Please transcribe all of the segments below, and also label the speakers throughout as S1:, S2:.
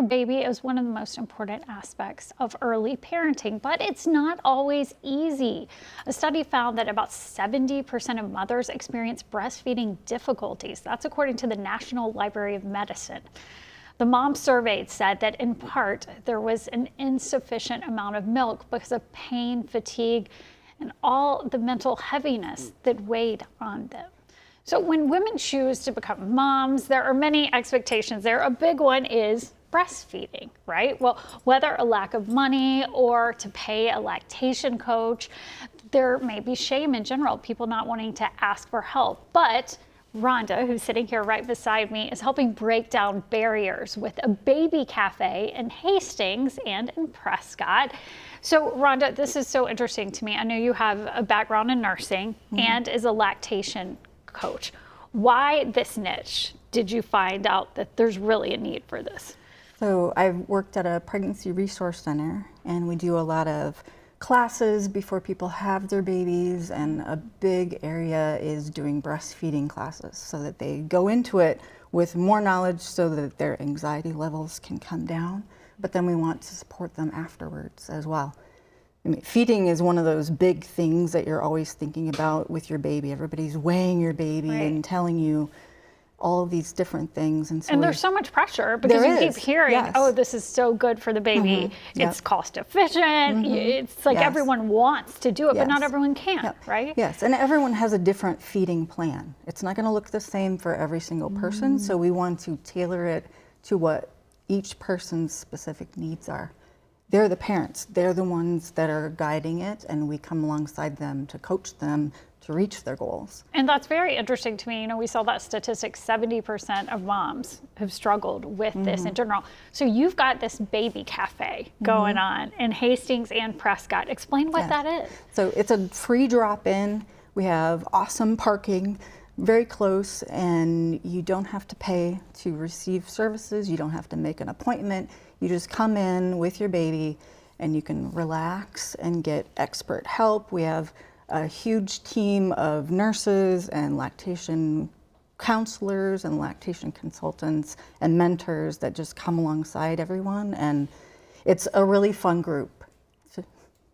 S1: your baby is one of the most important aspects of early parenting, but it's not always easy. A study found that about 70% of mothers experience breastfeeding difficulties. That's according to the National Library of Medicine. The moms surveyed said that in part there was an insufficient amount of milk because of pain, fatigue, and all the mental heaviness that weighed on them. So when women choose to become moms, there are many expectations there. A big one is breastfeeding, right? Well, whether a lack of money or to pay a lactation coach, there may be shame in general, people not wanting to ask for help. But Rhonda, who's sitting here right beside me, is helping break down barriers with a baby cafe in Hastings and in Prescott. So Rhonda, this is so interesting to me. I know you have a background in nursing and is a lactation coach. Why this niche? Did you find out that there's really a need for this?
S2: So I've worked at a pregnancy resource center, and we do a lot of classes before people have their babies, and a big area is doing breastfeeding classes so that they go into it with more knowledge so that their anxiety levels can come down. But then we want to support them afterwards as well. I mean, feeding is one of those big things that you're always thinking about with your baby. Everybody's weighing your baby and telling you all of these different things. And
S1: there's so much pressure because you keep hearing, oh, this is so good for the baby. It's cost efficient. It's like everyone wants to do it, but not everyone can, right?
S2: Yes, and everyone has a different feeding plan. It's not going to look the same for every single person, so we want to tailor it to what each person's specific needs are. They're the parents. They're the ones that are guiding it, and we come alongside them to coach them to reach their goals.
S1: And that's very interesting to me. You know, we saw that statistic, 70% of moms have struggled with this in general. So you've got this baby cafe going on in Hastings and Prescott. Explain what that is.
S2: So it's a free drop-in. We have awesome parking, very close, and you don't have to pay to receive services. You don't have to make an appointment. You just come in with your baby and you can relax and get expert help. We have a huge team of nurses and lactation counselors and lactation consultants and mentors that just come alongside everyone, and it's a really fun group.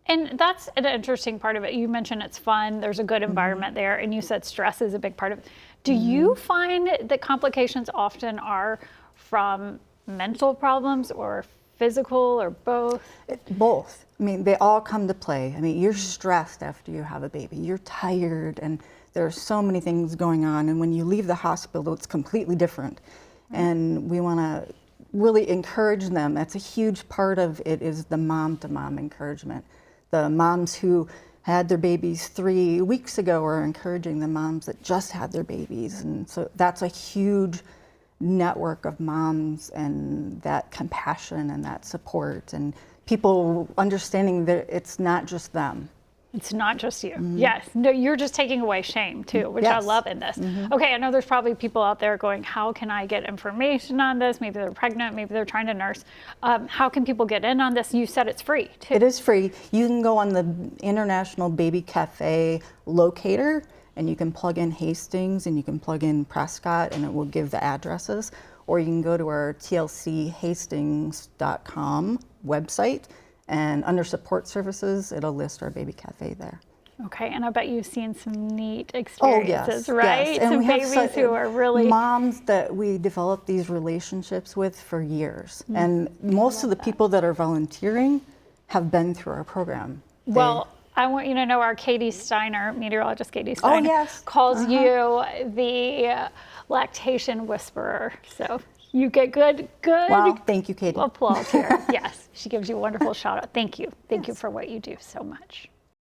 S1: And that's an interesting part of it. You mentioned it's fun, there's a good environment there, and you said stress is a big part of it. Do you find that complications often are from mental problems or physical or both?
S2: Both. I mean, they all come to play. I mean, you're stressed after you have a baby. You're tired, and there are so many things going on. And when you leave the hospital, it's completely different. And we want to really encourage them. That's a huge part of it, is the mom-to-mom encouragement. The moms who had their babies 3 weeks ago are encouraging the moms that just had their babies. And so that's a huge network of moms, and that compassion and that support, and people understanding that it's not just them.
S1: It's not just you. Yes. No, you're just taking away shame too, which I love in this. Okay, I know there's probably people out there going, how can I get information on this? Maybe they're pregnant, maybe they're trying to nurse. How can people get in on this? You said it's free too.
S2: It is free. You can go on the International Baby Cafe locator, and you can plug in Hastings and you can plug in Prescott, and it will give the addresses. Or you can go to our tlchastings.com website, and under support services, it'll list our baby cafe there.
S1: Okay, and I bet you've seen some neat experiences, right?
S2: Yes. And
S1: some babies who are really...
S2: moms that we develop these relationships with for years. And most of the people that are volunteering have been through our program.
S1: Well, I want you to know our Katie Steiner, meteorologist Katie Steiner, calls you the lactation whisperer. So you get good
S2: wow, thank you, Katie.
S1: Applause here. Yes, she gives you a wonderful shout out. Thank you. Thank you for what you do so much.